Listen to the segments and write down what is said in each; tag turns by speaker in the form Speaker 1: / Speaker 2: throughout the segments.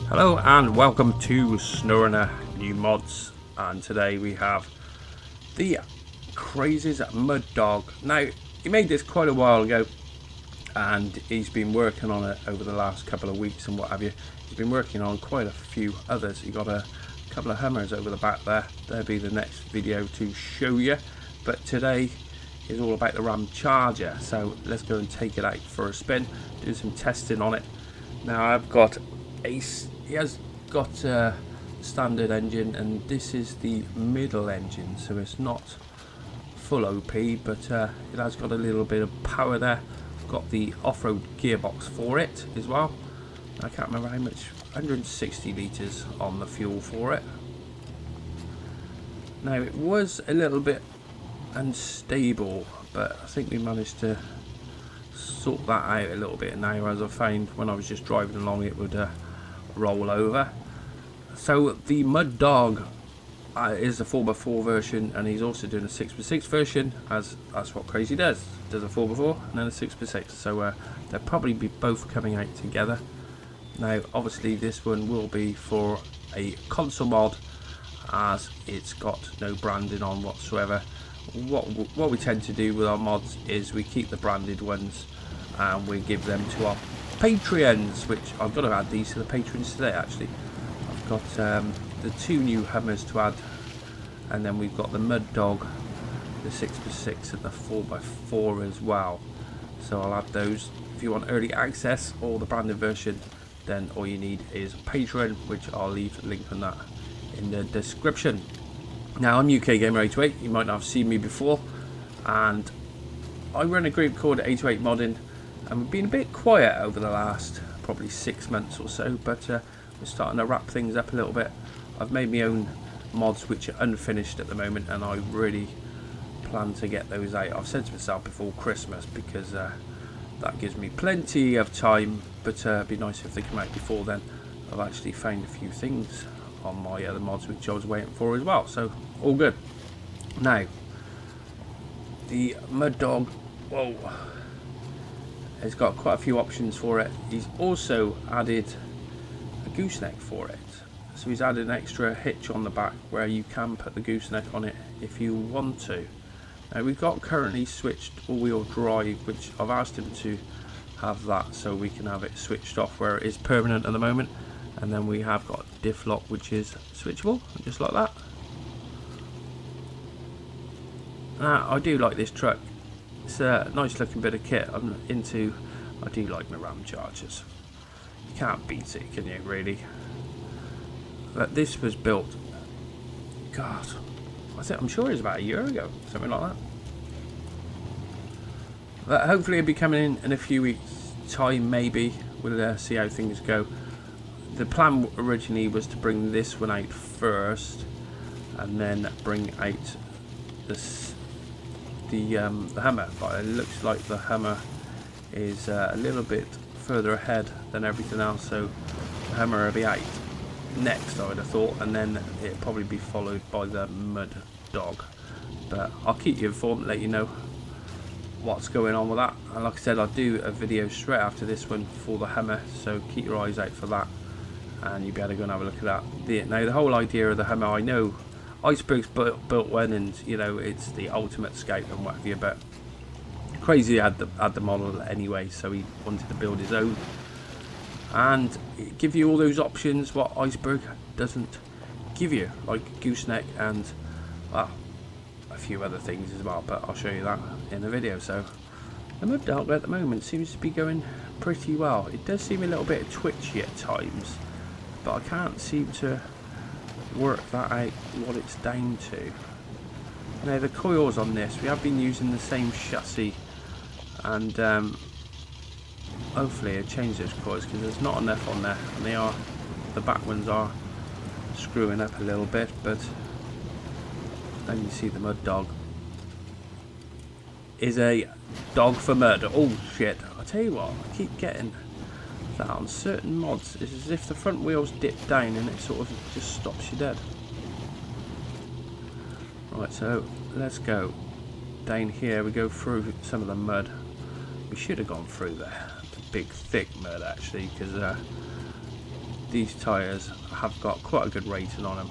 Speaker 1: Hello and welcome to Snowrunner New Mods, and today we have the Crazy's Mud Dog. Now, he made this quite a while ago and he's been working on it over the last couple of weeks and what have you. He's been working on quite a few others. He got a couple of Hummers over the back there. There'll be the next video to show you, but today is all about the Ram Charger, so let's go and take it out for a spin, do some testing on it. Now I've got he has got a standard engine, and this is the middle engine, so it's not full OP, but it has got a little bit of power there. I've got the off-road gearbox for it as well. I can't remember how much, 160 litres on the fuel for it. Now it was a little bit unstable, but I think we managed to sort that out a little bit now, as I found when I was just driving along it would roll over. So the Mud Dog is a 4x4 version, and he's also doing a 6x6 version, as that's what Crazy does a 4x4 and then a 6x6, so they'll probably be both coming out together. Now obviously this one will be for a console mod, as it's got no branding on whatsoever. What we tend to do with our mods is we keep the branded ones and we give them to our Patreons, which I've got to add these to the Patreons today actually. I've got the 2 new Hummers to add, and then we've got the Mud Dog, the 6x6 and the 4x4 as well, so I'll add those. If you want early access or the branded version, then all you need is Patreon, which I'll leave a link on that in the description. Now I'm UK Gamer 828, you might not have seen me before, and I run a group called 828 Modding, and we've been a bit quiet over the last probably 6 months or so, but we're starting to wrap things up a little bit. I've made my own mods which are unfinished at the moment, and I really plan to get those out. I've said to myself before Christmas, because that gives me plenty of time, but it'd be nice if they come out before then. I've actually found a few things on my other mods which I was waiting for as well, so all good. Now the Mud Dog, whoa, has got quite a few options for it. He's also added a gooseneck for it, so he's added an extra hitch on the back where you can put the gooseneck on it if you want to. Now we've got currently switched all-wheel drive, which I've asked him to have that so we can have it switched off where it is permanent at the moment, and then we have got diff lock, which is switchable just like that. Now I do like this truck. It's a nice looking bit of kit. I do like my Ram Chargers. You can't beat it, can you, really? But this was built, God, I'm sure it was about a year ago, something like that. But hopefully it'll be coming in a few weeks time, maybe. We'll see how things go. The plan originally was to bring this one out first, and then bring out the Hummer, but it looks like the Hummer is a little bit further ahead than everything else, so the Hummer will be out next, I would have thought, and then it'll probably be followed by the Mud Dog. But I'll keep you informed, let you know what's going on with that, and like I said, I'll do a video straight after this one for the Hummer, so keep your eyes out for that, and you'll be able to go and have a look at that. Now the whole idea of the Hummer, I know Iceberg's built one, and you know it's the ultimate scout and what have you, but Crazy had the model anyway, so he wanted to build his own and give you all those options what Iceberg doesn't give you, like gooseneck and a few other things as well, but I'll show you that in the video. So the Mud Dog at the moment seems to be going pretty well. It does seem a little bit twitchy at times, but I can't seem to work that out what it's down to. Now the coils on this, we have been using the same chassis, and hopefully it changes those coils, because there's not enough on there, and the back ones are screwing up a little bit. But then you see the Mud Dog is a dog for murder. Oh shit, I tell you what, I keep getting that on certain mods. It's as if the front wheels dip down and it sort of just stops you dead. Right, so let's go down here. We go through some of the mud. We should have gone through there, the big thick mud actually, because these tyres have got quite a good rating on them.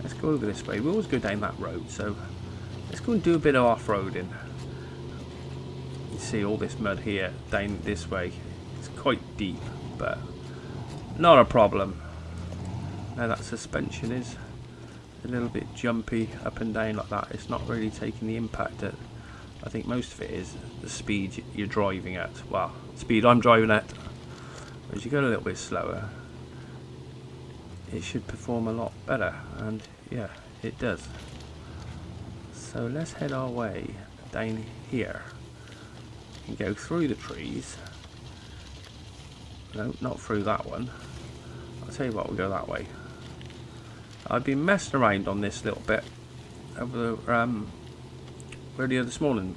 Speaker 1: Let's go over this way. We always go down that road, so let's go and do a bit of off-roading. You see all this mud here down this way. It's quite deep, but not a problem. Now that suspension is a little bit jumpy up and down like that. It's not really taking the impact that I think most of it is the speed you're driving at. Well, speed I'm driving at. As you go a little bit slower, it should perform a lot better, and yeah, it does. So let's head our way down here and go through the trees. No, not through that one. I'll tell you what, we'll go that way. I've been messing around on this little bit over earlier this morning,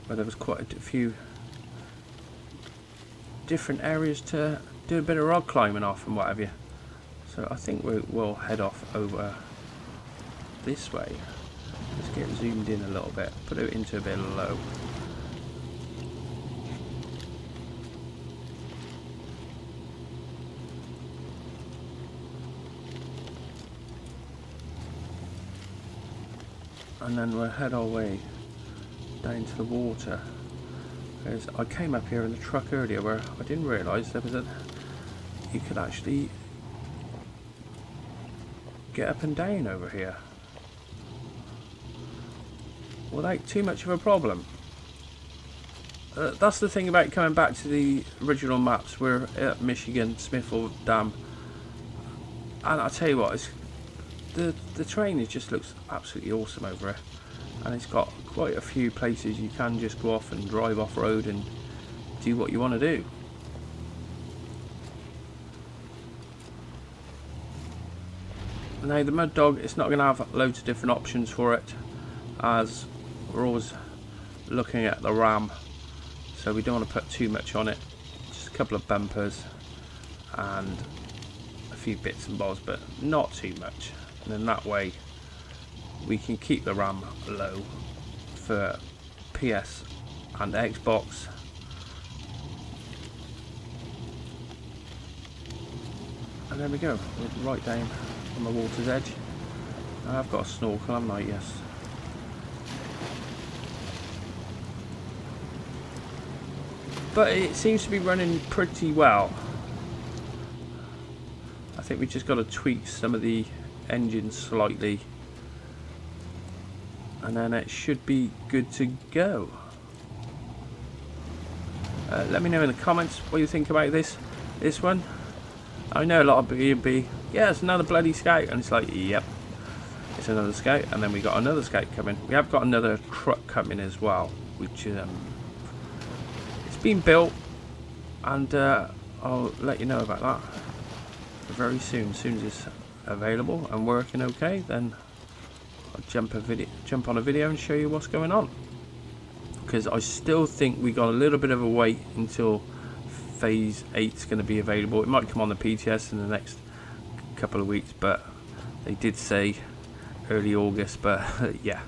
Speaker 1: where there was quite a few different areas to do a bit of rock climbing off and what have you. So I think we'll head off over this way. Let's get zoomed in a little bit, put it into a bit low. And then we'll head our way down to the water. Because I came up here in the truck earlier where I didn't realise there was you could actually get up and down over here without too much of a problem. That's the thing about coming back to the original maps. We're at Michigan, Smithville Dam, and I tell you what, it's the terrain just looks absolutely awesome over here, and it's got quite a few places you can just go off and drive off road and do what you want to do. Now the Mud Dog, it's not going to have loads of different options for it, as we're always looking at the RAM, so we don't want to put too much on it. Just a couple of bumpers and a few bits and bobs, but not too much. And then that way we can keep the RAM low for PS and Xbox. And there we go, we're right down on the water's edge. I've got a snorkel, haven't I? Yes. But it seems to be running pretty well. I think we just got to tweak some of the engine slightly, and then it should be good to go. Let me know in the comments what you think about this one. I know a lot of you be, yeah, it's another bloody Scout, and it's like, yep, it's another Scout. And then we got another Scout coming. We have got another truck coming as well, which it's been built, and I'll let you know about that very soon. As soon as it's available and working okay, then I'll jump on a video and show you what's going on, because I still think we got a little bit of a wait until phase 8 is going to be available. It might come on the PTS in the next couple of weeks, but they did say early August. But yeah,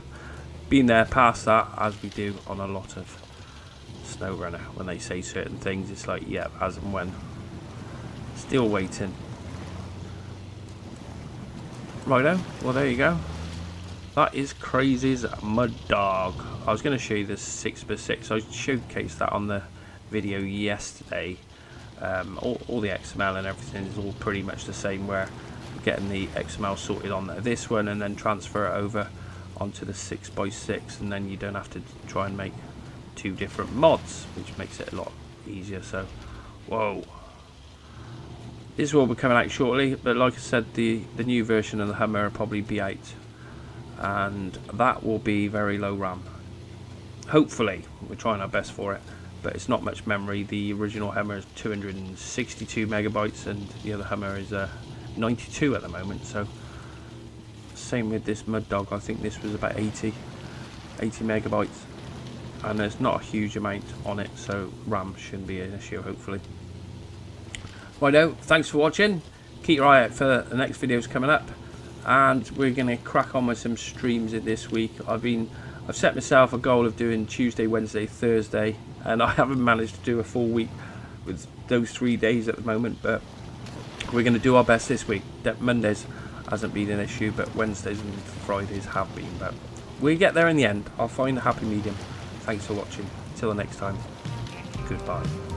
Speaker 1: been there past that, as we do on a lot of Snowrunner. When they say certain things, it's like, yeah, as and when. Still waiting. Righto, well there you go. That is Crazy's Mud Dog. I was going to show you this 6x6. I showcased that on the video yesterday. All the XML and everything is all pretty much the same, where we're getting the XML sorted on this one and then transfer it over onto the 6x6, and then you don't have to try and make two different mods, which makes it a lot easier. So, whoa. This will be coming out shortly, but like I said, the new version of the Hummer will probably be out, and that will be very low RAM. Hopefully, we're trying our best for it, but it's not much memory. The original Hummer is 262 megabytes, and the other Hummer is 92 at the moment. So, same with this Mud Dog. I think this was about 80 megabytes, and there's not a huge amount on it, so RAM shouldn't be an issue, hopefully. Righto, thanks for watching. Keep your eye out for the next videos coming up, and we're going to crack on with some streams this week. I've set myself a goal of doing Tuesday, Wednesday, Thursday, and I haven't managed to do a full week with those 3 days at the moment, but we're going to do our best this week. Mondays hasn't been an issue, but Wednesdays and Fridays have been. But we get there in the end. I'll find a happy medium. Thanks for watching. Till the next time. Goodbye.